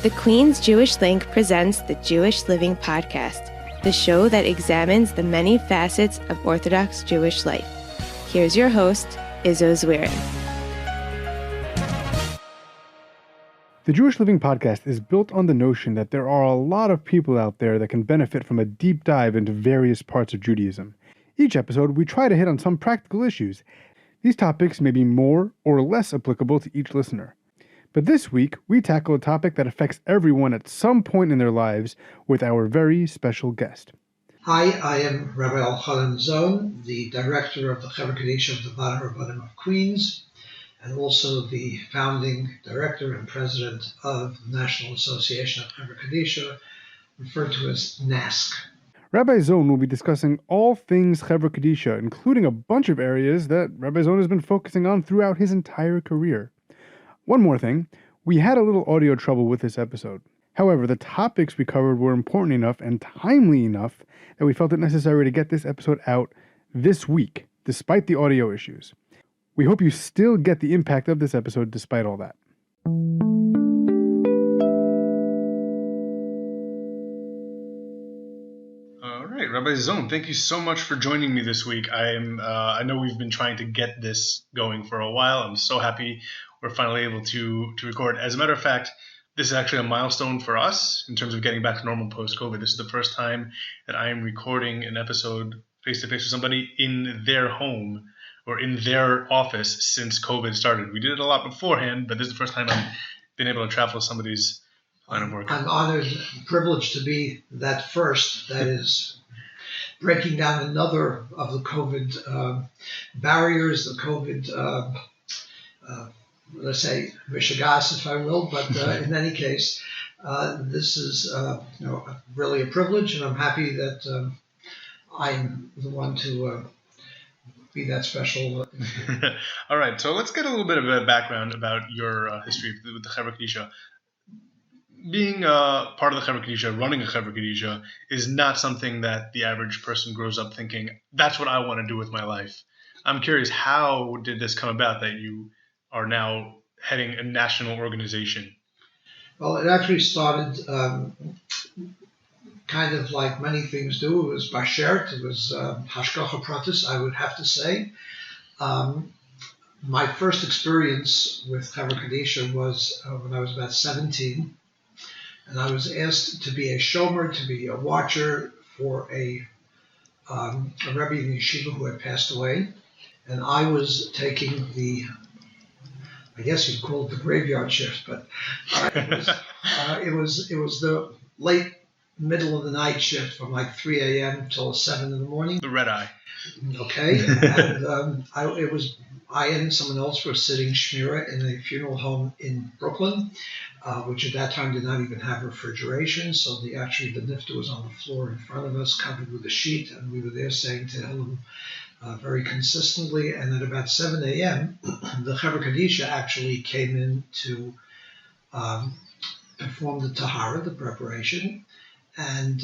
The Queens Jewish Link presents the Jewish Living Podcast, the show that examines the many facets of Orthodox Jewish life. Here's your host, Izzo Zwirin. The Jewish Living Podcast is built on the notion that there are a lot of people out there that can benefit from a deep dive into various parts of Judaism. Each episode, we try to hit on some practical issues. These topics may be more or less applicable to each listener. But this week, we tackle a topic that affects everyone at some point in their lives with our very special guest. Hi, I am Rabbi Elchonon Zohn, the director of the Khabar Khadijah of the Bad Rabbanim of Queens, and also the founding director and president of the National Association of Khabar Khadijah, referred to as NASCK. Rabbi Zohn will be discussing all things Chevra Kadisha, including a bunch of areas that Rabbi Zohn has been focusing on throughout his entire career. One more thing, we had a little audio trouble with this episode. However, the topics we covered were important enough and timely enough that we felt it necessary to get this episode out this week, despite the audio issues. We hope you still get the impact of this episode despite all that. All right, Rabbi Zohn, thank you so much for joining me this week. I know we've been trying to get this going for a while. I'm so happy we're finally able to record. As a matter of fact, this is actually a milestone for us in terms of getting back to normal post-COVID. This is the first time that I am recording an episode face-to-face with somebody in their home or in their office since COVID started. We did it a lot beforehand, but this is the first time I've been able to travel to somebody's line of work. I'm honored and privileged to be that first, that is breaking down another of the COVID barriers, the COVID let's say, mishigas, if I will, but in any case, this is really a privilege, and I'm happy that I'm the one to be that special. All right, so let's get a little bit of a background about your history with the Khabar Khadijah. Being part of the Khabar Khadijah, running a Khabar Khadijah, is not something that the average person grows up thinking, that's what I want to do with my life. I'm curious, how did this come about that you are now heading a national organization? Well, it actually started kind of like many things do. It was bashert, it was hashgacha pratis, I would have to say. My first experience with Khabar Khadijah was when I was about 17, and I was asked to be a shomer, to be a watcher for a Rebbe in the yeshiva who had passed away, and I was taking the, I guess you'd call it the graveyard shift, but it was the late middle of the night shift from like 3 a.m. till 7 in the morning. The red eye. Okay, and I and someone else were sitting shmira in a funeral home in Brooklyn, which at that time did not even have refrigeration. So the nifta was on the floor in front of us, covered with a sheet, and we were there saying Tehillim very consistently. And at about 7 a.m., the Khabar Khadijah actually came in to perform the tahara, the preparation, and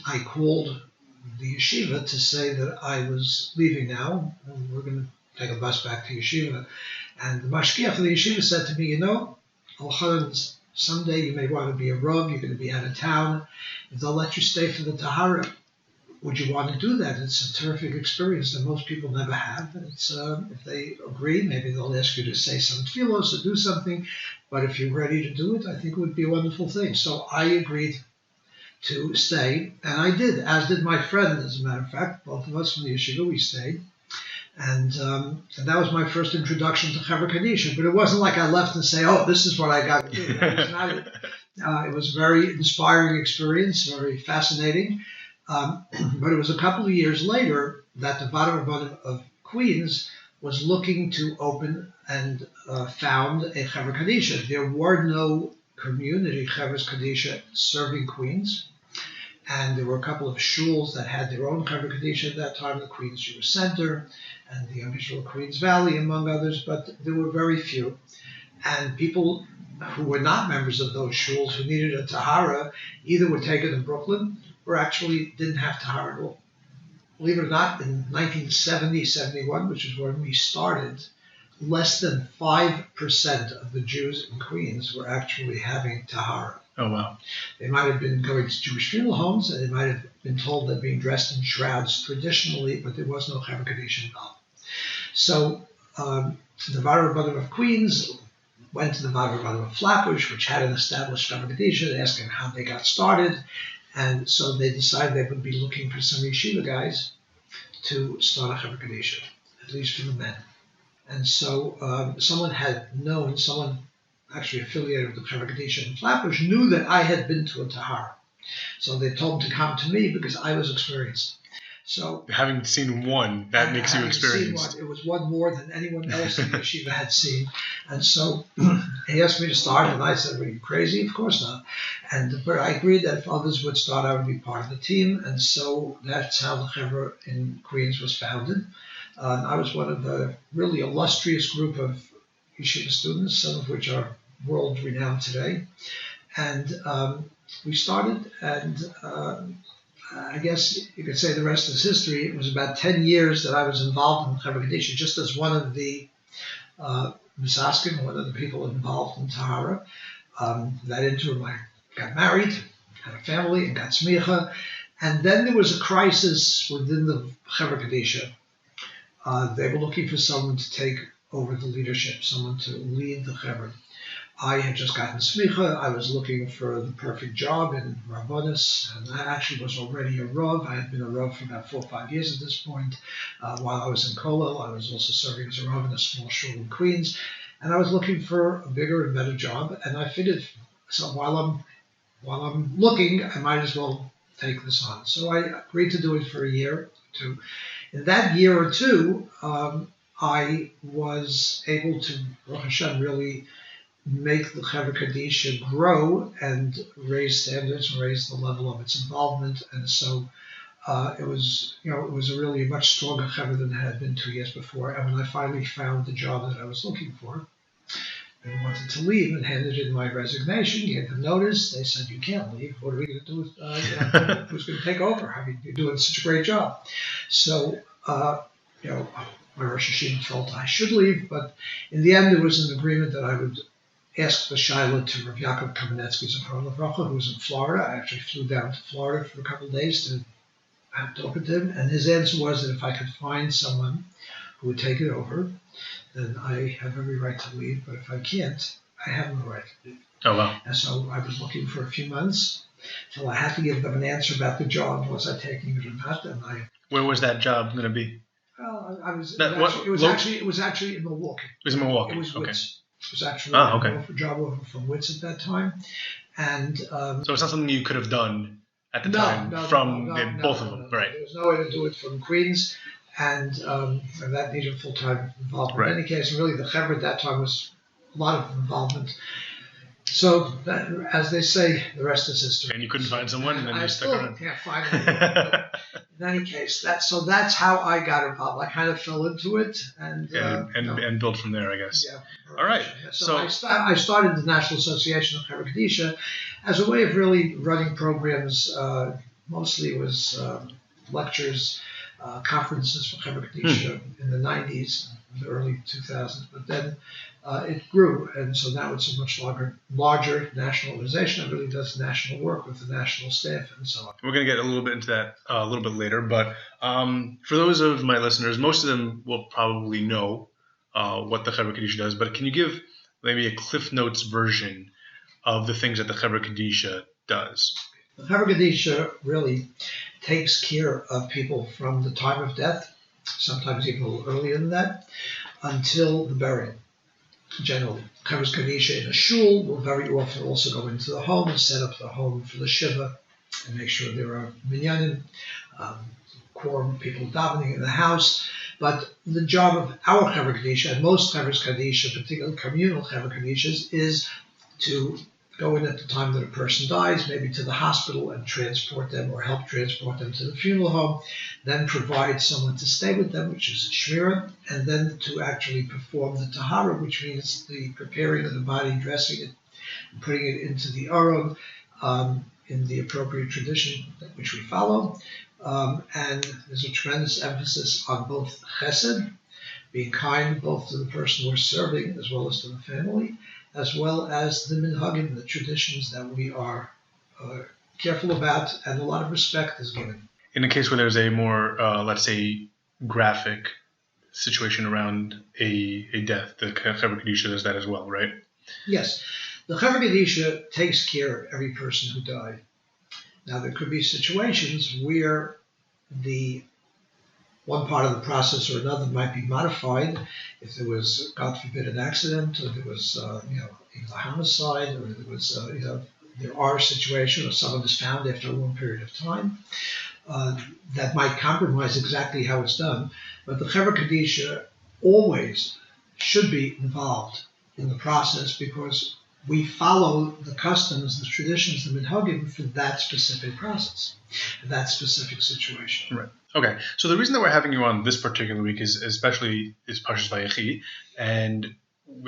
I called the yeshiva to say that I was leaving now, and we're going to take a bus back to yeshiva. And the mashgiach of the yeshiva said to me, Elchonon, someday you may want to be a rav, you're going to be out of town, if they'll let you stay for the tahara, would you want to do that? It's a terrific experience that most people never have. It's if they agree, maybe they'll ask you to say some tefillos or do something, but if you're ready to do it, I think it would be a wonderful thing. So I agreed to stay, and I did, as did my friend, as a matter of fact. Both of us from the yeshiva, we stayed. And that was my first introduction to Khabar Khadijah. But it wasn't like I left and say, this is what I got to do. That was not it. It was a very inspiring experience, very fascinating. But it was a couple of years later that the Bad Rabbanim of Queens was looking to open and found a Khabar Khadijah. There were no community Khabar Khadijah serving Queens. And there were a couple of shuls that had their own Khabar Khadijah at that time, the Queens Jewish Center and the Young Israel Queens Valley, among others, but there were very few. And people who were not members of those shuls who needed a tahara either were taken in Brooklyn or actually didn't have tahara at all. Believe it or not, in 1970, 71, which is when we started, less than 5% of the Jews in Queens were actually having tahara. Oh, wow. They might have been going to Jewish funeral homes, and they might have been told they're being dressed in shrouds traditionally, but there was no Khabar Khadijah involved. So the Vada Rabbanim of Queens went to the Vada Rabbanim of Flatbush, which had an established Khabar Khadijah. They asked them how they got started, and so they decided they would be looking for some yeshiva guys to start a Khabar Khadijah, at least for the men. And so someone actually affiliated with the Khabar Khadijah in Flatbush, knew that I had been to a tahara. So they told him to come to me because I was experienced. So having seen one, that makes you experienced. It was one more than anyone else in the yeshiva had seen. And so he asked me to start, and I said, "Are you crazy? Of course not." But I agreed that if others would start, I would be part of the team. And so that's how the Chevra in Queens was founded. I was one of the really illustrious group of yeshiva students, some of which are world-renowned today. And we started, and I guess you could say the rest is history. It was about 10 years that I was involved in Khabar Khadijah, just as one of the Misaskim, one of the people involved in Tahara. That interim, I got married, had a family, and got smicha. And then there was a crisis within the Khabar Khadijah. They were looking for someone to take over the leadership, someone to lead the Chevra. I had just gotten smicha. I was looking for the perfect job in Rabbonis, and I actually was already a Rav. I had been a Rav for about 4 or 5 years at this point. While I was in Kollel, I was also serving as a Rav in a small shul in Queens, and I was looking for a bigger and better job. And I figured, so while I'm looking, I might as well take this on. So I agreed to do it for a year or two. In that year or two, I was able to, Baruch Hashem, really make the Chevra Kadisha grow and raise standards and raise the level of its involvement. And so it was a really much stronger Chevra than it had been 2 years before. And when I finally found the job that I was looking for, I wanted to leave and handed in my resignation, gave them notice. They said, "You can't leave. What are we going to do? Who's going to take over? I mean, you're doing such a great job." So, my Rosh Hashanah felt I should leave, but in the end, there was an agreement that I would ask the Shaila to Rav Yaakov Kamenetsky Zachor Levracha, who was in Florida. I actually flew down to Florida for a couple of days to have talked to him, and his answer was that if I could find someone who would take it over, then I have every right to leave, but if I can't, I have no right to leave. Oh, wow. And so I was looking for a few months until I had to give them an answer about the job. Was I taking it or not? And where was that job going to be? Well, it was actually in Milwaukee. It was in Milwaukee. It was okay. Wits. It was actually a job offer from Wits at that time. And so it's not something you could have done at the time from both of them, right? There was no way to do it from Queens. And that needed full-time involvement. Right. In any case, really the Chevra at that time was a lot of involvement. So, as they say, the rest is history. And you couldn't find someone, and then you stuck around. Yeah, finally. In any case, that's how I got involved. I kind of fell into it, and built from there, I guess. Yeah. All right. So I started the National Association of Khabar Khadijah as a way of really running programs. Mostly it was lectures. Conferences for Khabar Khadijah in the 90s, the early 2000s, but then it grew, and so now it's a much larger national organization that really does national work with the national staff and so on. We're going to get a little bit into that a little bit later, but for those of my listeners, most of them will probably know what the Khabar Khadijah does, but can you give maybe a Cliff Notes version of the things that the Khabar Khadijah does? The Khabar Khadijah really takes care of people from the time of death, sometimes even a little earlier than that, until the burial, generally. Khabar Khadijah in a shul will very often also go into the home and set up the home for the shiva and make sure there are minyanim, quorum, people davening in the house. But the job of our Khabar Khadijah, and most Khabar Khadijah, particularly communal Khabar Khadijahs, is to go in at the time that a person dies, maybe to the hospital and transport them or help transport them to the funeral home, then provide someone to stay with them, which is shmira, and then to actually perform the tahara, which means the preparing of the body, dressing it, and putting it into the aron in the appropriate tradition which we follow. And there's a tremendous emphasis on both chesed, being kind both to the person we're serving as well as to the family, as well as the minhagim, the traditions that we are careful about, and a lot of respect is given. In a case where there's a more, let's say, graphic situation around a death, the Khabar Khadijah does that as well, right? Yes. The Khabar Khadijah takes care of every person who died. Now, there could be situations where the one part of the process or another might be modified if there was, God forbid, an accident, or there was, even a homicide, or there was, there are situations where someone is found after a long period of time that might compromise exactly how it's done. But the Chevra Kadisha always should be involved in the process because we follow the customs, the traditions, the minhagim for that specific process, that specific situation. Right. Okay. So the reason that we're having you on this particular week is Shabbos Vayechi, and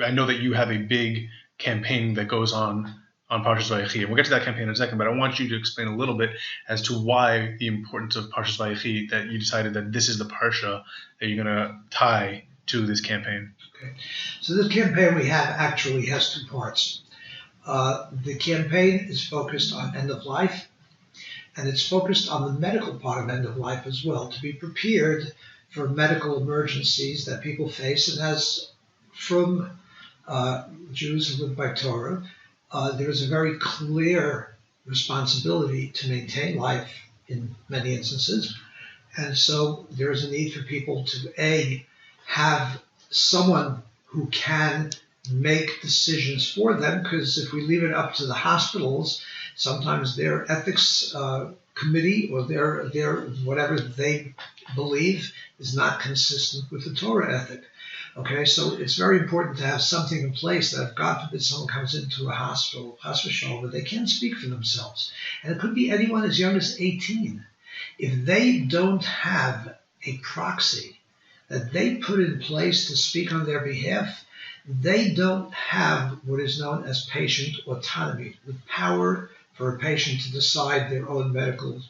I know that you have a big campaign that goes on Shabbos Vayechi, and we'll get to that campaign in a second, but I want you to explain a little bit as to why the importance of Shabbos Vayechi, that you decided that this is the parsha that you're going to tie to this campaign. Okay. So this campaign we have actually has two parts. The campaign is focused on end of life, and it's focused on the medical part of end of life as well, to be prepared for medical emergencies that people face. And as from Jews who live by Torah, there is a very clear responsibility to maintain life in many instances. And so there is a need for people to, have someone who can make decisions for them, because if we leave it up to the hospitals, sometimes their ethics committee or their whatever they believe is not consistent with the Torah ethic. Okay, so it's very important to have something in place that if God forbid someone comes into a hospital, where they can't speak for themselves. And it could be anyone as young as 18. If they don't have a proxy that they put in place to speak on their behalf, they don't have what is known as patient autonomy, the power for a patient to decide their own medical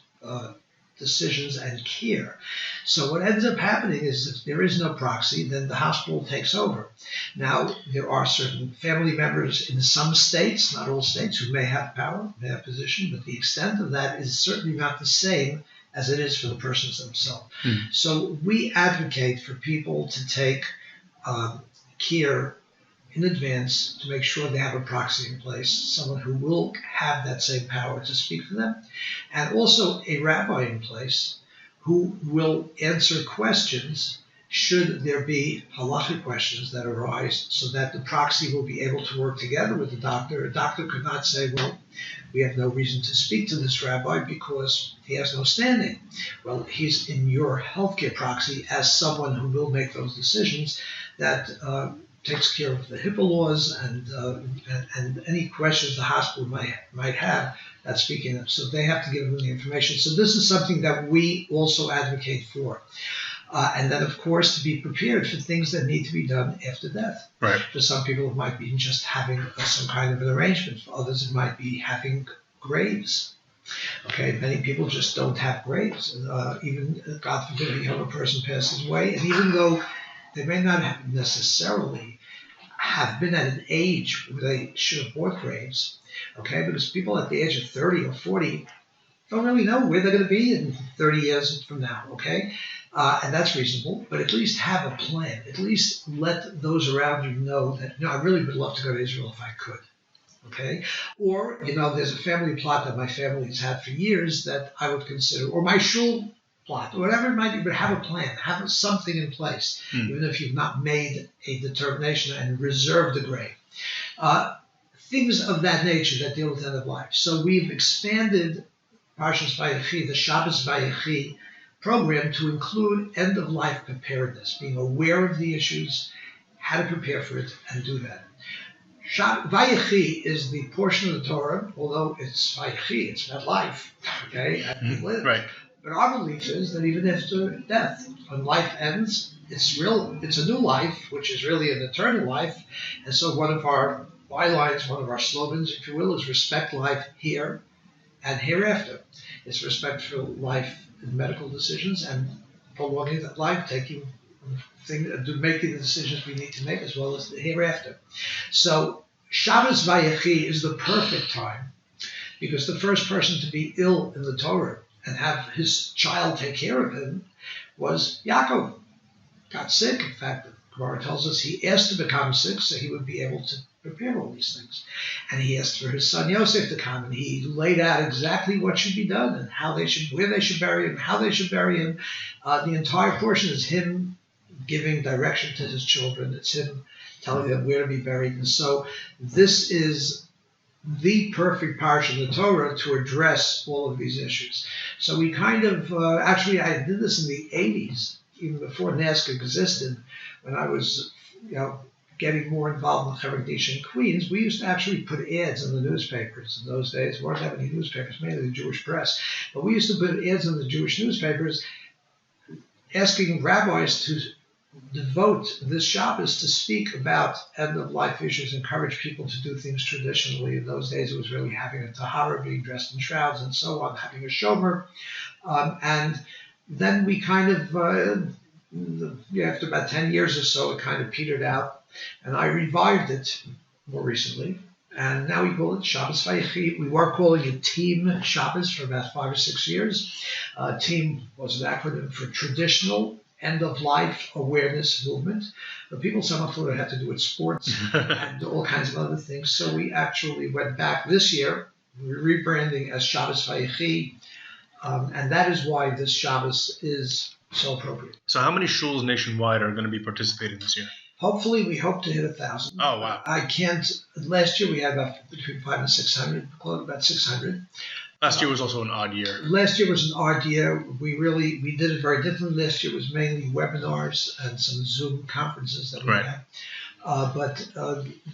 decisions and care. So what ends up happening is if there is no proxy, then the hospital takes over. Now, there are certain family members in some states, not all states, who may have power, may have position, but the extent of that is certainly not the same as it is for the persons themselves. So we advocate for people to take care in advance to make sure they have a proxy in place, someone who will have that same power to speak for them, and also a rabbi in place who will answer questions should there be halachic questions that arise, so that the proxy will be able to work together with the doctor. A doctor could not say, well, we have no reason to speak to this rabbi because he has no standing. Well, he's in your healthcare proxy as someone who will make those decisions that takes care of the HIPAA laws and any questions the hospital might have that speaking of. So they have to give them the information. So this is something that we also advocate for. And then, of course, to be prepared for things that need to be done after death. Right. For some people, it might be just having some kind of an arrangement. For others, it might be having graves. Okay, many people just don't have graves. Even, God forbid, a younger person passes away, and even though they may not have necessarily have been at an age where they should have bought graves, okay, because people at the age of 30 or 40 don't really know where they're going to be in 30 years from now, okay? And that's reasonable, but at least have a plan. At least let those around you know that, I really would love to go to Israel if I could, okay? Or, there's a family plot that my family has had for years that I would consider, or my shul plot, or whatever it might be, but have a plan, have something in place, even if you've not made a determination and reserved the grave. Things of that nature that deal with end of life. So we've expanded Shabbos Vayechi, the Shabbos Vayechi program, to include end-of-life preparedness, being aware of the issues, how to prepare for it, and do that. Vayechi is the portion of the Torah, although it's Vayechi, it's not life, okay, and we live. Right. But our belief is that even after death, when life ends, it's a new life, which is really an eternal life. And so one of our bylines, one of our slogans, if you will, is respect life here and hereafter. It's respect for life in medical decisions and prolonging that life, taking making the decisions we need to make as well as the hereafter. So Shabbos Vayechi is the perfect time because the first person to be ill in the Torah and have his child take care of him was Yaakov. Got sick. In fact, the Gemara tells us he asked to become sick so he would be able to prepare all these things. And he asked for his son Yosef to come, and he laid out exactly what should be done and where they should bury him, how they should bury him. The entire portion is him giving direction to his children. It's him telling them where to be buried. And so this is the perfect parsha in the Torah to address all of these issues. So we kind of, actually I did this in the 80s, even before NASCK existed, when I was, getting more involved in Khabar Khadijah in Queens. We used to actually put ads in the newspapers. In those days, we weren't having any newspapers, mainly the Jewish press. But we used to put ads in the Jewish newspapers asking rabbis to devote this Shabbos to speak about end-of-life issues, encourage people to do things traditionally. In those days, it was really having a tahara, being dressed in shrouds and so on, having a shomer. And then we kind of, after about 10 years or so, it kind of petered out. And I revived it more recently. And now we call it Shabbos Vayechi. We were calling it Team Shabbos for about 5 or 6 years. Team was an acronym for Traditional End-of-Life Awareness Movement. But people somehow thought it had to do with sports and all kinds of other things. So we actually went back this year. We're rebranding as Shabbos Vayechi. And that is why this Shabbos is so appropriate. So how many shuls nationwide are going to be participating this year? Hopefully, we hope to hit 1,000. Oh, wow. I can't. Last year, we had between 500 and 600, about 600. Last year was also an odd year. Last year was an odd year. We did it very differently. Last year was mainly webinars and some Zoom conferences that we had. But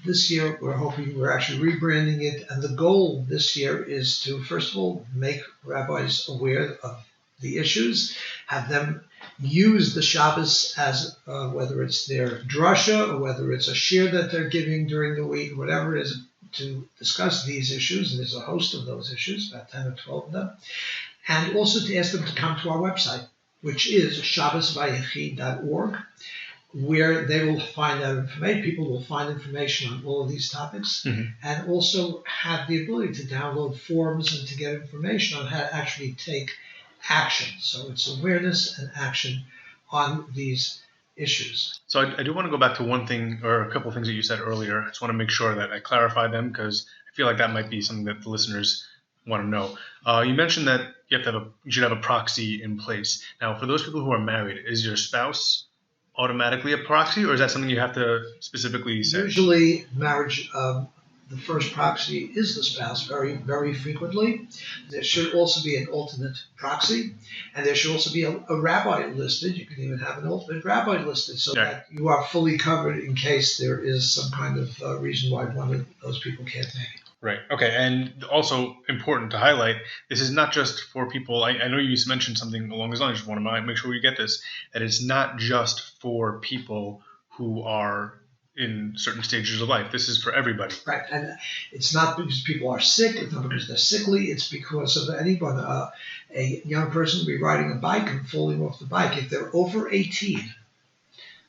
this year, we're actually rebranding it. And the goal this year is to, first of all, make rabbis aware of the issues, have them use the Shabbos as whether it's their drasha or whether it's a shir that they're giving during the week, whatever it is, to discuss these issues. And there's a host of those issues, about 10 or 12 of them. And also to ask them to come to our website, which is shabbosvayechi.org, where they will find out information. People will find information on all of these topics, and also have the ability to download forms and to get information on how to actually take action. So it's awareness and action on these issues. So I do want to go back to one thing or a couple of things that you said earlier. I just want to make sure that I clarify them because I feel like that might be something that the listeners want to know. You mentioned that you should have a proxy in place. Now, for those people who are married, is your spouse automatically a proxy, or is that something you have to specifically say? Usually, marriage. The first proxy is the spouse very, very frequently. There should also be an alternate proxy, and there should also be a rabbi listed. You can even have an alternate rabbi listed so that you are fully covered in case there is some kind of reason why one of those people can't make it. Right. Okay. And also important to highlight, this is not just for people. I know you mentioned something along those lines. I just want to make sure we get this, that it's not just for people who are in certain stages of life. This is for everybody. Right. And it's not because people are sick. It's not because they're sickly. It's because of anyone. A young person will be riding a bike and falling off the bike. If they're over 18,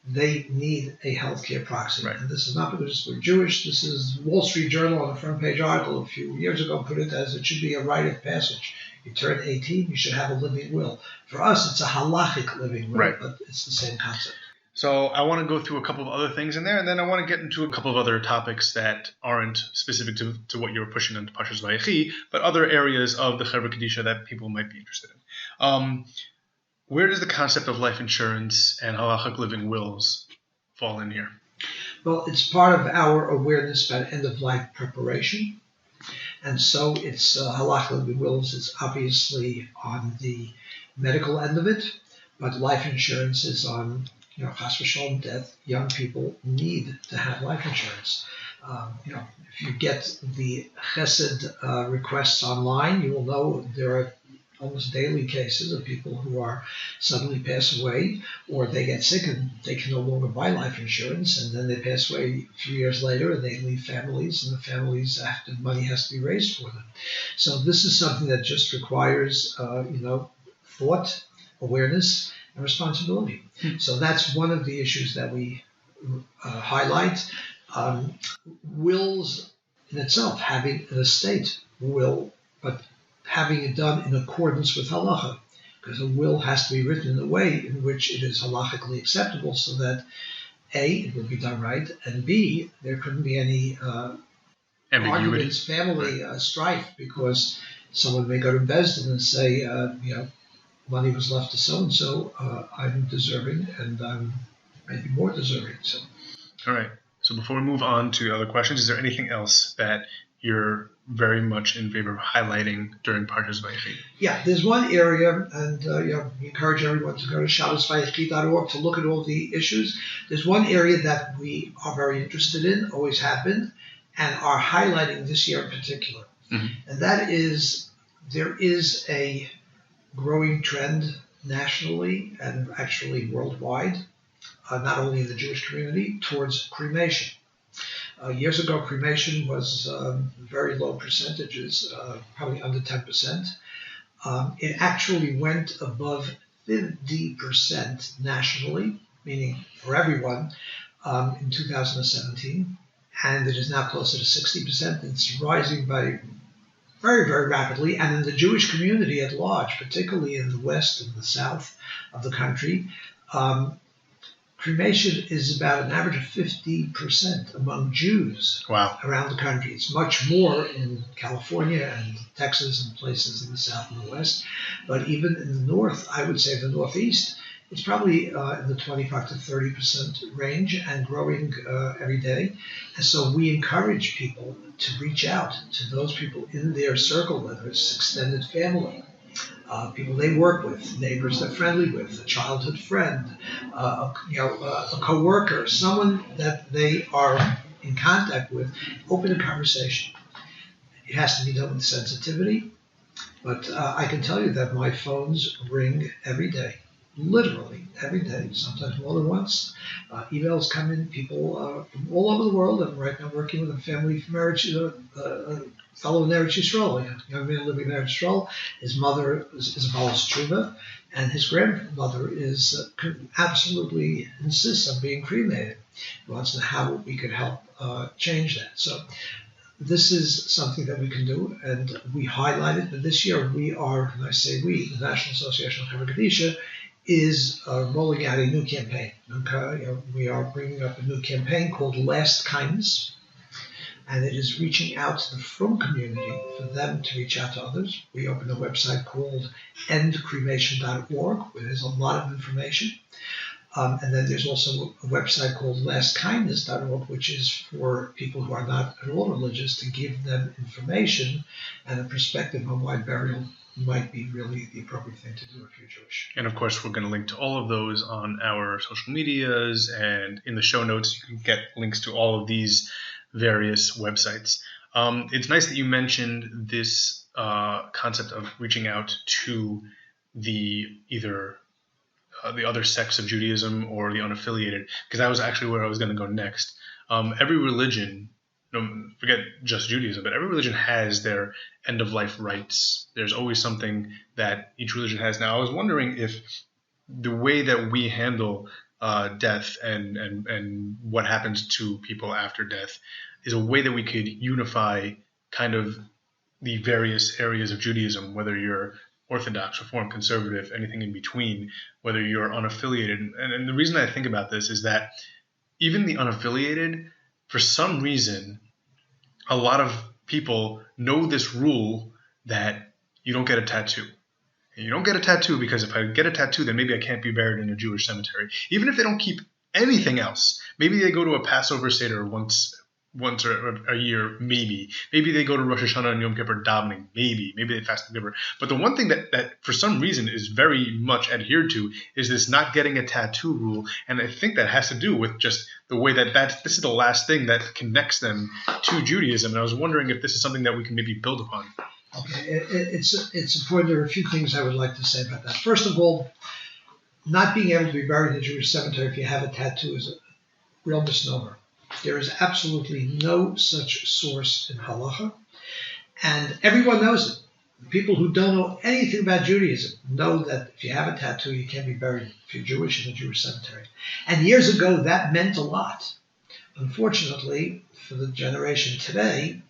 they need a healthcare proxy. Right. And this is not because we're Jewish. This is Wall Street Journal on a front page article a few years ago put it as it should be a rite of passage. You turn 18, you should have a living will. For us, it's a halachic living will, but it's the same concept. So I want to go through a couple of other things in there, and then I want to get into a couple of other topics that aren't specific to what you're pushing into Parshas Vayechi, but other areas of the Chevra Kadisha that people might be interested in. Where does the concept of life insurance and halachic living wills fall in here? Well, it's part of our awareness about end-of-life preparation. And so it's halachic living wills is obviously on the medical end of it, but life insurance is on chas v'shalom, death. Young people need to have life insurance. If you get the chesed requests online, you will know there are almost daily cases of people who are suddenly pass away, or they get sick and they can no longer buy life insurance, and then they pass away a few years later and they leave families, and the families after money has to be raised for them. So this is something that just requires thought, awareness, and responsibility. So that's one of the issues that we highlight. Wills in itself, having an estate will, but having it done in accordance with halacha, because a will has to be written in a way in which it is halachically acceptable, so that A, it will be done right, and B, there couldn't be any arguments, family strife, because someone may go to Bezdin and say, money was left to so-and-so, I'm deserving, and I'm maybe more deserving. So. All right. So before we move on to other questions, is there anything else that you're very much in favor of highlighting during Shabbos Vayechi? Yeah, there's one area, and we encourage everyone to go to ShabbosVayechi.org to look at all the issues. There's one area that we are very interested in, always have been, and are highlighting this year in particular. Mm-hmm. And that is, there is a growing trend nationally and actually worldwide, not only in the Jewish community, towards cremation. Years ago, cremation was very low percentages, probably under 10%. It actually went above 50% nationally, meaning for everyone, in 2017, and it is now closer to 60%. It's rising by very, very rapidly, and in the Jewish community at large, particularly in the West and the South of the country, cremation is about an average of 50% among Jews around the country. It's much more in California and Texas and places in the South and the West. But even in the North, I would say the Northeast, it's probably in the 25 to 30% range and growing every day. And so we encourage people to reach out to those people in their circle, whether it's extended family, people they work with, neighbors they're friendly with, a childhood friend, a coworker, someone that they are in contact with. Open a conversation. It has to be done with sensitivity, but I can tell you that my phones ring every day, literally every day, sometimes more than once. Emails come in, people from all over the world. I'm right now working with a family from fellow in Eretz Yisrael, a young man living in Eretz Yisrael. His mother is a Balas Tshuva, and his grandmother is absolutely insists on being cremated. He wants to know how we could help change that. So this is something that we can do, and we highlight it. But this year we are, and I say we, the National Association of Khabar Khadijah, is rolling out a new campaign. We are bringing up a new campaign called Last Kindness. And it is reaching out to the Frum community for them to reach out to others. We opened a website called endcremation.org, where there's a lot of information. And then there's also a website called lastkindness.org, which is for people who are not at all religious, to give them information and a perspective on why burial might be really the appropriate thing to do if you're Jewish. And of course, we're going to link to all of those on our social medias, and in the show notes, you can get links to all of these various websites. It's nice that you mentioned this concept of reaching out to the either the other sects of Judaism or the unaffiliated, because that was actually where I was going to go next. Every religion, forget just Judaism, but every religion has their end-of-life rites. There's always something that each religion has. Now, I was wondering if the way that we handle death and what happens to people after death is a way that we could unify kind of the various areas of Judaism, whether you're Orthodox, Reform, Conservative, anything in between, whether you're unaffiliated. And the reason I think about this is that even the unaffiliated, for some reason, a lot of people know this rule that you don't get a tattoo. You don't get a tattoo because if I get a tattoo, then maybe I can't be buried in a Jewish cemetery. Even if they don't keep anything else. Maybe they go to a Passover Seder once or a year, maybe. Maybe they go to Rosh Hashanah and Yom Kippur davening, maybe. Maybe they fast on Kippur. But the one thing that for some reason is very much adhered to is this not getting a tattoo rule. And I think that has to do with just the way that this is the last thing that connects them to Judaism. And I was wondering if this is something that we can maybe build upon. Okay, it's important. There are a few things I would like to say about that. First of all, not being able to be buried in a Jewish cemetery if you have a tattoo is a real misnomer. There is absolutely no such source in halacha, and everyone knows it. people who don't know anything about Judaism know that if you have a tattoo, you can't be buried if you're Jewish in a Jewish cemetery. And years ago, that meant a lot. Unfortunately, for the generation today,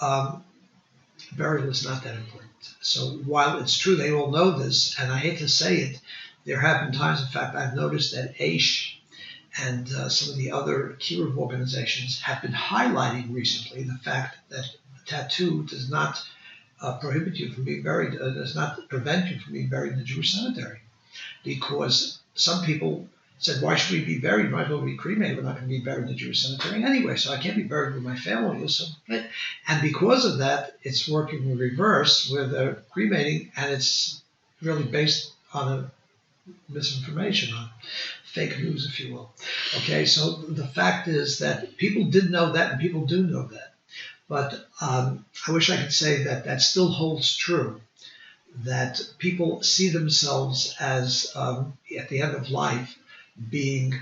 burial is not that important. So while it's true they all know this, and I hate to say it, there have been times, in fact, I've noticed that AISH and some of the other kiruv organizations have been highlighting recently the fact that a tattoo does not prohibit you from being buried, does not prevent you from being buried in the Jewish cemetery. Because some people said, why should we be buried? Might as well be cremated. We're not going to be buried in the Jewish cemetery anyway, so I can't be buried where my family is. So, and because of that, it's working in reverse where they're cremating, and it's really based on a misinformation, on fake news, if you will. Okay, so the fact is that people did know that, and people do know that. But I wish I could say that that still holds true, that people see themselves as, at the end of life, being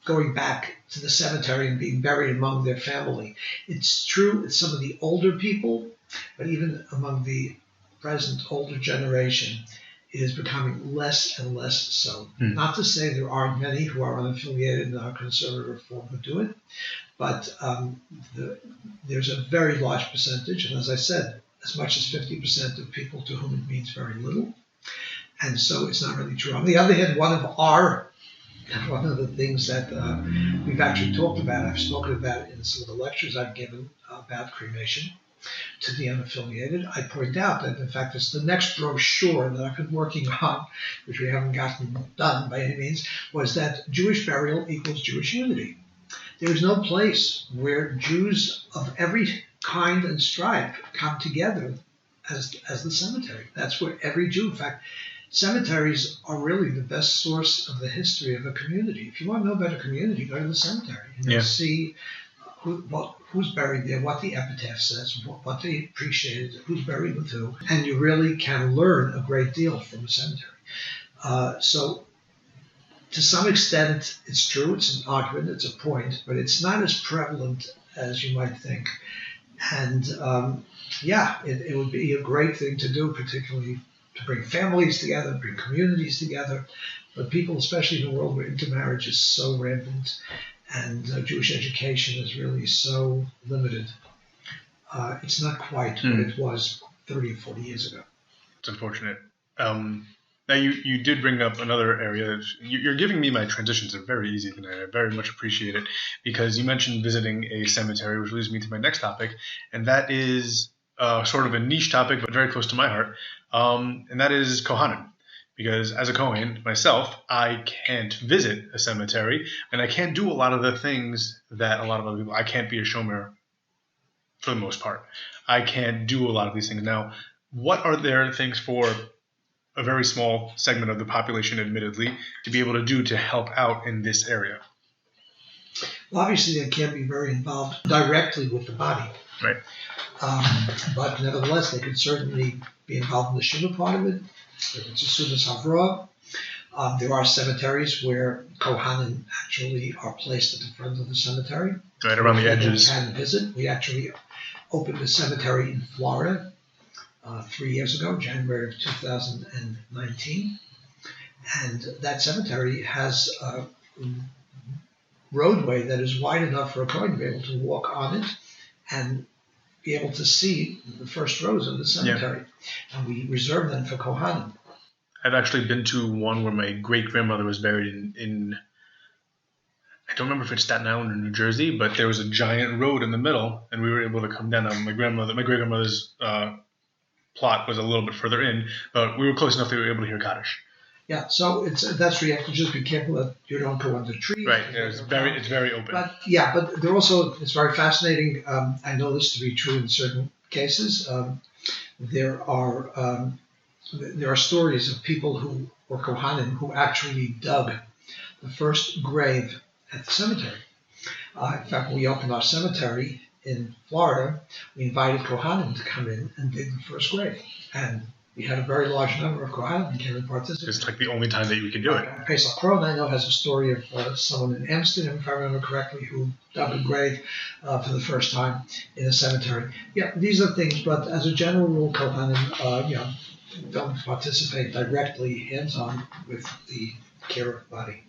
going back to the cemetery and being buried among their family. It's true, it's some of the older people, but even among the present older generation, it is becoming less and less so. Not to say there aren't many who are unaffiliated and are conservative reform who do it, but there's a very large percentage, and as I said, as much as 50% of people to whom it means very little. And so it's not really true. On the other hand, one of the things that we've actually talked about, I've spoken about in some of the lectures I've given about cremation to the unaffiliated, I point out that, in fact, it's the next brochure that I've been working on, which we haven't gotten done by any means, was that Jewish burial equals Jewish unity. There's no place where Jews of every kind and stripe come together as the cemetery. That's where every Jew, in fact, cemeteries are really the best source of the history of a community. If you want to know about a community, go to the cemetery. And you'll see who's buried there, what the epitaph says, what they appreciated, who's buried with who, and you really can learn a great deal from a cemetery. So to some extent, it's true, it's an argument, it's a point, but it's not as prevalent as you might think. And it would be a great thing to do, particularly to bring families together, bring communities together. But people, especially in a world where intermarriage is so rampant and Jewish education is really so limited, it's not quite what it was 30 or 40 years ago. It's unfortunate. Now, you did bring up another area. You're giving me my transitions are very easy tonight. I very much appreciate it, because you mentioned visiting a cemetery, which leads me to my next topic, and that is sort of a niche topic, but very close to my heart, and that is Kohanim. Because as a Kohen myself, I can't visit a cemetery, and I can't do a lot of the things that a lot of other people. I can't be a shomer for the most part. I can't do a lot of these things. Now, what are there things for a very small segment of the population, admittedly, to be able to do to help out in this area? Well, obviously, they can't be very involved directly with the body. Right. But nevertheless, they could certainly be involved in the shiva part of it. If it's a Sudas Havra, there are cemeteries where Kohanim actually are placed at the front of the cemetery. Right, around the edges. Can visit. We actually opened a cemetery in Florida 3 years ago, January of 2019. And that cemetery has a roadway that is wide enough for a Kohen to be able to walk on it and be able to see the first rows of the cemetery. Yeah. And we reserve them for Kohanim. I've actually been to one where my great-grandmother was buried in I don't remember if it's Staten Island or New Jersey, but there was a giant road in the middle, and we were able to come down on my great-grandmother's plot was a little bit further in, but we were close enough that we were able to hear Kaddish. Yeah, so that's where you have to just be careful that you don't go under trees. Right, it's very open. But there also, it's very fascinating. I know this to be true in certain cases. There are stories of people who were Kohanim who actually dug the first grave at the cemetery. In fact, when we opened our cemetery in Florida, we invited Kohanim to come in and dig the first grave. And we had a very large number of Kohanim who came and participated. It's like the only time that we could do it. Pesach Kron, I know, has a story of someone in Amsterdam, if I remember correctly, who dug a grave for the first time in a cemetery. Yeah, these are things, but as a general rule, Kohanim don't participate directly, hands-on, with the care of the body.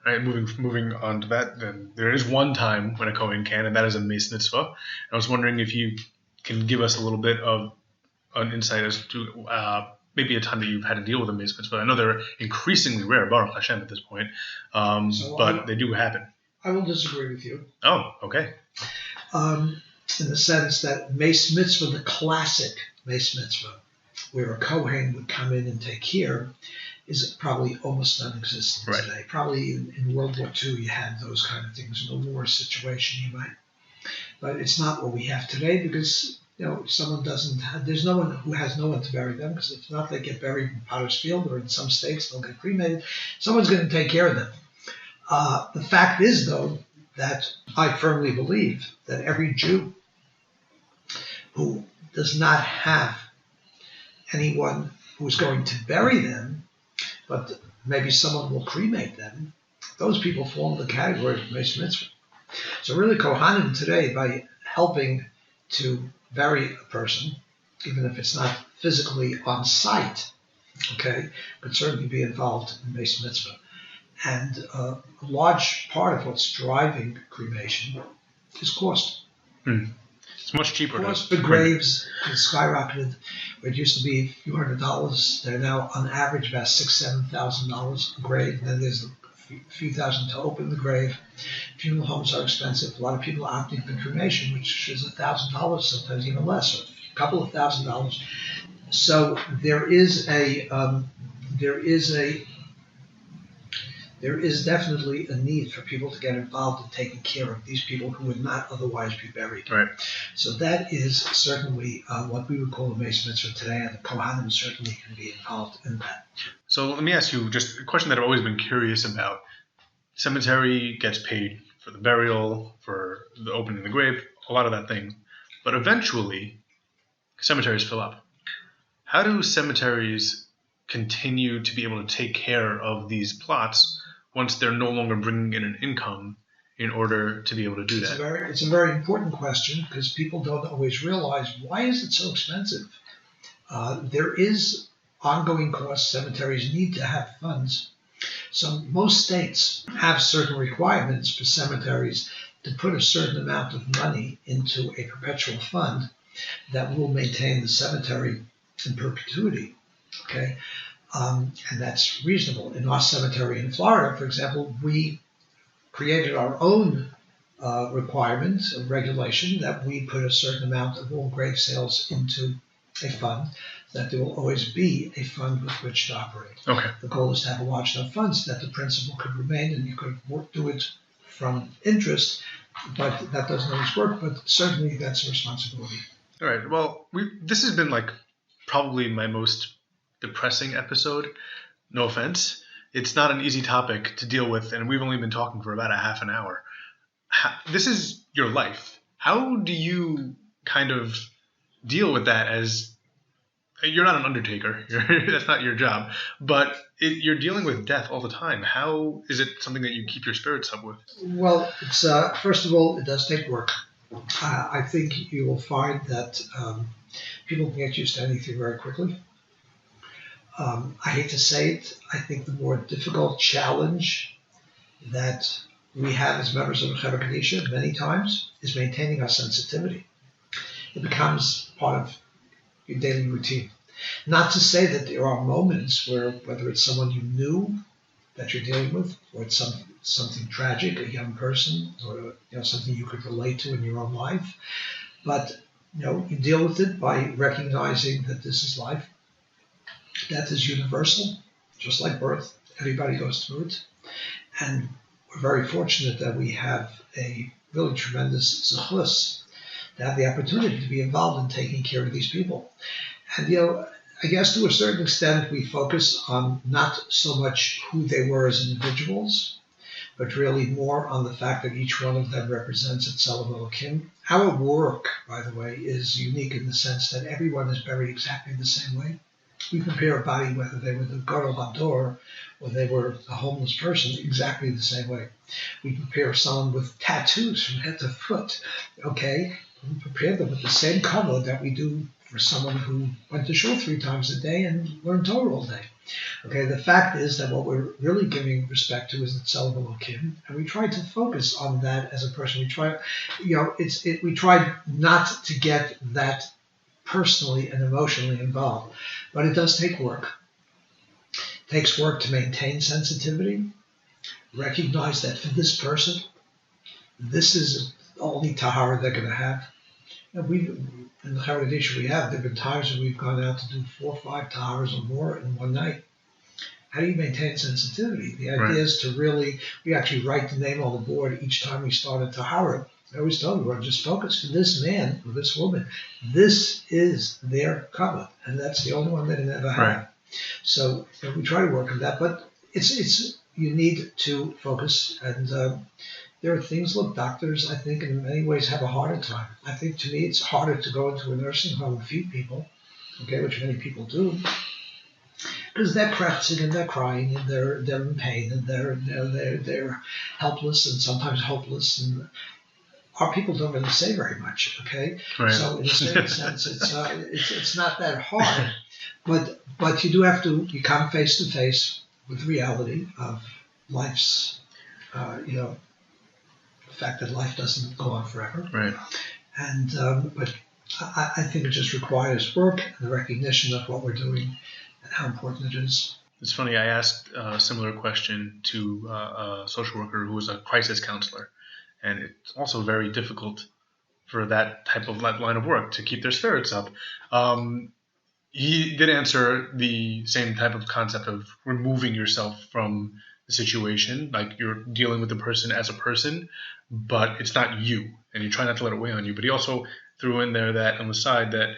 All right, moving on to that, then there is one time when a Kohen can, and that is a Mace mitzvah. And I was wondering if you can give us a little bit of an insight as to maybe a time that you've had to deal with a Mace mitzvah. I know they're increasingly rare, Baruch Hashem, at this point, but they do happen. I will disagree with you. Oh, okay. In the sense that Mace mitzvah, the classic Mace mitzvah, where a Kohen would come in and take care, is probably almost non-existent today. Probably in World War II you had those kind of things. In a war situation you might. But it's not what we have today because, someone doesn't have, there's no one who has no one to bury them, because if not, they get buried in Potter's Field, or in some states they'll get cremated. Someone's going to take care of them. The fact is, though, that I firmly believe that every Jew who does not have anyone who's going to bury them, but maybe someone will cremate them, those people fall in the category of Mace mitzvah. So really, Kohanim today, by helping to bury a person, even if it's not physically on site, could certainly be involved in Mace mitzvah. And a large part of what's driving cremation is cost. It's much cheaper. Cost for graves has skyrocketed. Where it used to be a few $100s, they're now on average about $6,000, $7,000 a grave. And then there's a few thousand to open the grave. Funeral homes are expensive. A lot of people are opting for cremation, which is $1,000, sometimes even less, or a couple of $1,000s. So there is definitely a need for people to get involved in taking care of these people who would not otherwise be buried. Right. So that is certainly what we would call a Mace mitzvah today, and the Kohanim certainly can be involved in that. So let me ask you just a question that I've always been curious about. Cemetery gets paid for the burial, for the opening the grave, a lot of that thing. But eventually, cemeteries fill up. How do cemeteries continue to be able to take care of these plots once they're no longer bringing in an income in order to be able to do that? It's a very important question, because people don't always realize, why is it so expensive? There is ongoing costs. Cemeteries need to have funds. So most states have certain requirements for cemeteries to put a certain amount of money into a perpetual fund that will maintain the cemetery in perpetuity. And that's reasonable. In our cemetery in Florida, for example, we created our own requirement, a regulation, that we put a certain amount of all grave sales into a fund, that there will always be a fund with which to operate. The goal is to have a watched out fund so that the principal could remain, and you could do it from interest, but that doesn't always work, but certainly that's a responsibility. All right. Well, this has been probably my most depressing episode. No offense. It's not an easy topic to deal with, and we've only been talking for about a half an hour. This is your life. How do you kind of deal with that? As you're not an undertaker, that's not your job, but you're dealing with death all the time. How is it something that you keep your spirits up with? Well, it's first of all, it does take work. I think you will find that people can get used to anything very quickly. I hate to say it, I think the more difficult challenge that we have as members of the Khabar Khadijah many times is maintaining our sensitivity. It becomes part of your daily routine. Not to say that there are moments where, whether it's someone you knew that you're dealing with, or it's something tragic, a young person, or something you could relate to in your own life, but you deal with it by recognizing that this is life. Death is universal, just like birth. Everybody goes through it. And we're very fortunate that we have a really tremendous zechus to have the opportunity to be involved in taking care of these people. And, I guess to a certain extent we focus on not so much who they were as individuals, but really more on the fact that each one of them represents a Tzelem Elokim. Our work, by the way, is unique in the sense that everyone is buried exactly the same way. we prepare a body, whether they were the Gadol Hador or they were a homeless person, exactly the same way. We prepare someone with tattoos from head to foot, okay? We prepare them with the same cover that we do for someone who went to shul 3 times a day and learned Torah all day. Okay, the fact is that what we're really giving respect to is the Tzelem Elokim, and we try to focus on that as a person. We try, we try not to get that personally and emotionally involved, but it does take work. It takes work to maintain sensitivity, recognize that for this person, this is the only tahara they're going to have. In the Khabar Khadijah there have been times when we've gone out to do 4 or 5 taharas or more in one night. How do you maintain sensitivity? The idea is to really, we actually write the name on the board each time we start a tahara. I always tell everyone, just focus for this man or this woman. This is their cover, and that's the only one they ever have. Right. So we try to work on that, but it's you need to focus, and there are things, look, doctors, I think, in many ways have a harder time. I think, to me, it's harder to go into a nursing home and feed people, okay, which many people do, because they're crashing and they're crying and they're in pain and they're helpless and sometimes hopeless, and our people don't really say very much, okay? Right. So in a certain sense, it's not that hard, but you do have to, you come face to face with reality of life's, the fact that life doesn't go on forever. Right. And but I think it just requires work and the recognition of what we're doing and how important it is. It's funny, I asked a similar question to a social worker who was a crisis counselor, and it's also very difficult for that type of line of work to keep their spirits up. He did answer the same type of concept of removing yourself from the situation, like you're dealing with the person as a person, but it's not you, and you try not to let it weigh on you. But he also threw in there that on the side that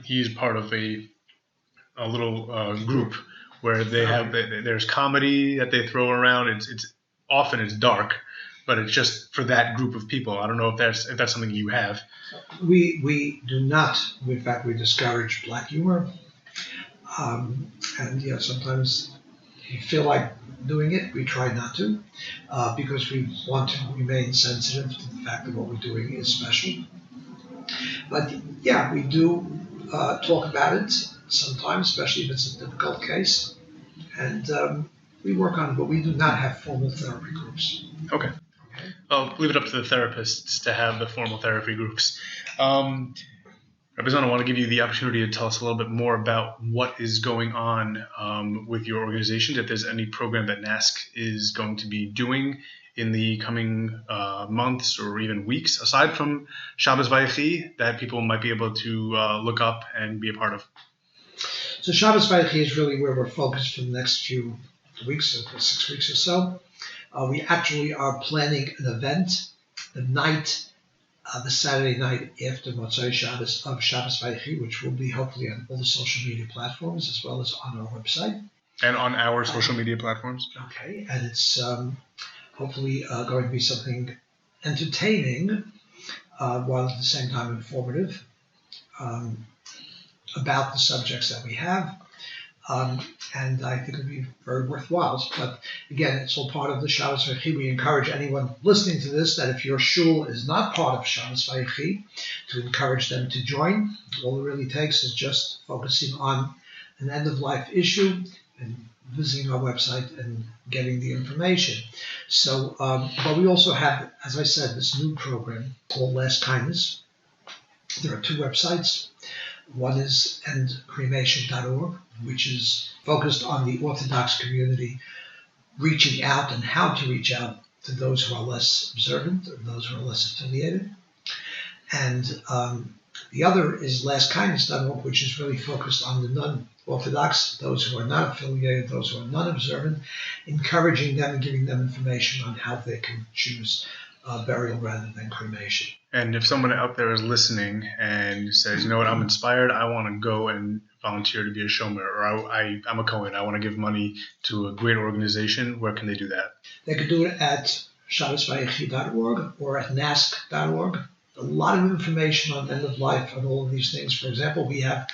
he's part of a little group where they have there's comedy that they throw around. It's often dark, but it's just for that group of people. I don't know if that's something you have. We do not. In fact, we discourage black humor, and sometimes you feel like doing it. We try not to, because we want to remain sensitive to the fact that what we're doing is special. But yeah, we do talk about it sometimes, especially if it's a difficult case, and we work on it, but we do not have formal therapy groups. Okay. I'll leave it up to the therapists to have the formal therapy groups. Rabbi Zohn, I want to give you the opportunity to tell us a little bit more about what is going on with your organization, if there's any program that NASCK is going to be doing in the coming months or even weeks, aside from Shabbos Vayechi, that people might be able to look up and be a part of. So Shabbos Vayechi is really where we're focused for the next few weeks, 6 weeks or so. We actually are planning an event the Saturday night after Motzei Shabbos of Shabbos Vayechi, which will be hopefully on all the social media platforms as well as on our website. And on our social media platforms. Okay, and it's hopefully going to be something entertaining while at the same time informative about the subjects that we have. And I think it'll be very worthwhile. But again, it's all part of the Shabbos Vayechi. We encourage anyone listening to this that if your shul is not part of Shabbos Vayechi, to encourage them to join. All it really takes is just focusing on an end-of-life issue and visiting our website and getting the information. So, but we also have, as I said, this new program called Last Kindness. There are 2 websites. One is Cremation.org, which is focused on the Orthodox community, reaching out and how to reach out to those who are less observant or those who are less affiliated. And the other is LastKindness.org, which is really focused on the non-Orthodox, those who are not affiliated, those who are non-observant, encouraging them and giving them information on how they can choose burial rather than cremation. And if someone out there is listening and says, you know what, I'm inspired, I want to go and volunteer to be a shomer, or I'm a Kohen, I want to give money to a great organization, where can they do that? They could do it at shabbosvayechi.org or at NASCK.org. A lot of information on end of life and all of these things. For example, we have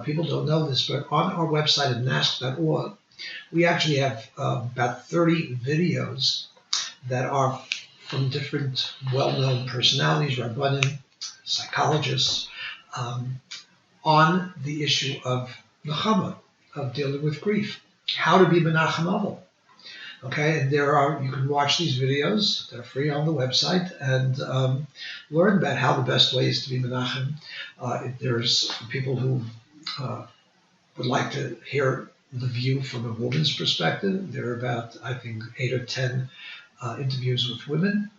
People don't know this, but on our website at NASCK.org, we actually have about 30 videos that are from different well-known personalities, rabbanim, psychologists, on the issue of nechama, of dealing with grief, how to be menachem avel. Okay, and you can watch these videos. They're free on the website, and learn about how the best way is to be menachem. There's people who would like to hear the view from a woman's perspective. There are about, I think, 8 or 10 interviews with women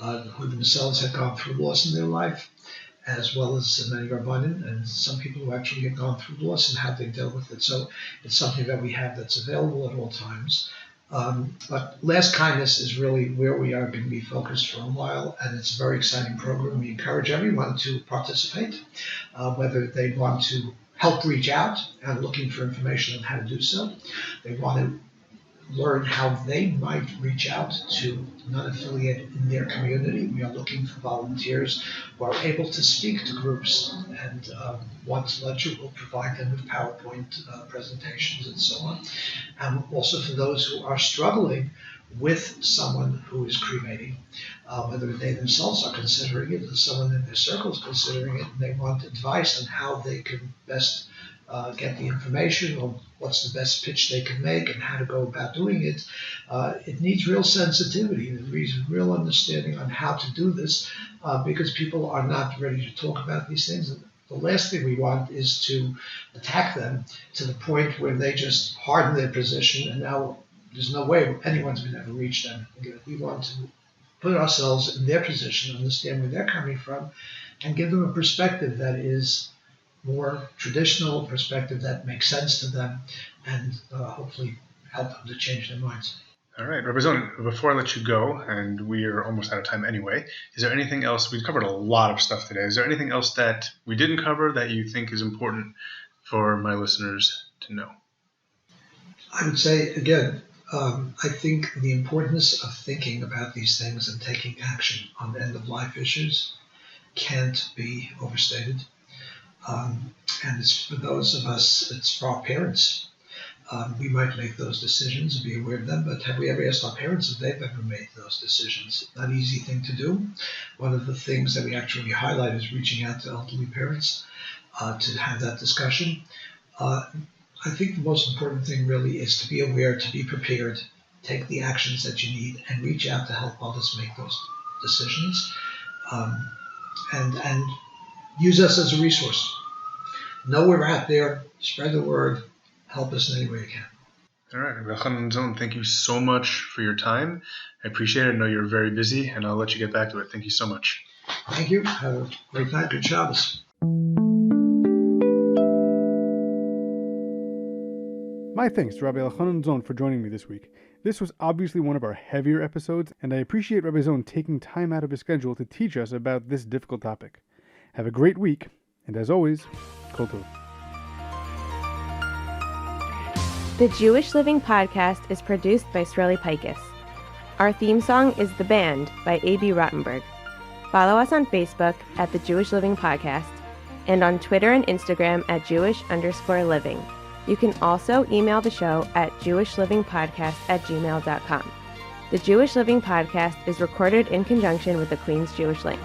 who themselves have gone through loss in their life, as well as many rabbanim and some people who actually have gone through loss and how they deal with it. So it's something that we have that's available at all times. But Last Kindness is really where we are going to be focused for a while, and it's a very exciting program. We encourage everyone to participate, whether they want to help reach out and looking for information on how to do so. They want to learn how they might reach out to non-affiliated in their community. We are looking for volunteers who are able to speak to groups, and once lecture will provide them with PowerPoint presentations and so on. And also for those who are struggling with someone who is cremating, whether they themselves are considering it or someone in their circle is considering it, and they want advice on how they can best get the information, or what's the best pitch they can make and how to go about doing it. It needs real sensitivity and real understanding on how to do this, because people are not ready to talk about these things. And the last thing we want is to attack them to the point where they just harden their position and now there's no way anyone's going to ever reach them. We want to put ourselves in their position, understand where they're coming from, and give them a perspective that is more traditional, perspective that makes sense to them, and hopefully help them to change their minds. All right, Rabbi Zohn, before I let you go, and we are almost out of time anyway, is there anything else? We've covered a lot of stuff today. Is there anything else that we didn't cover that you think is important for my listeners to know? I would say, again, I think the importance of thinking about these things and taking action on end-of-life issues can't be overstated. And it's for those of us, it's for our parents. We might make those decisions and be aware of them, but have we ever asked our parents if they've ever made those decisions? Not an easy thing to do. One of the things that we actually highlight is reaching out to elderly parents to have that discussion. I think the most important thing really is to be aware, to be prepared, take the actions that you need, and reach out to help others make those decisions. And use us as a resource. Know we're out there, spread the word, help us in any way you can. All right, Rabbi Elchonon Zohn, thank you so much for your time. I appreciate it. I know you're very busy, and I'll let you get back to it. Thank you so much. Thank you. Have a great night. Good Shabbos. My thanks to Rabbi Elchonon Zohn for joining me this week. This was obviously one of our heavier episodes, and I appreciate Rabbi Zohn taking time out of his schedule to teach us about this difficult topic. Have a great week, and as always, Kol Tov. The Jewish Living Podcast is produced by Sreli Paikus. Our theme song is The Band by A.B. Rottenberg. Follow us on Facebook at The Jewish Living Podcast and on Twitter and Instagram at Jewish_living. You can also email the show at jewishlivingpodcast@gmail.com. The Jewish Living Podcast is recorded in conjunction with the Queen's Jewish Link.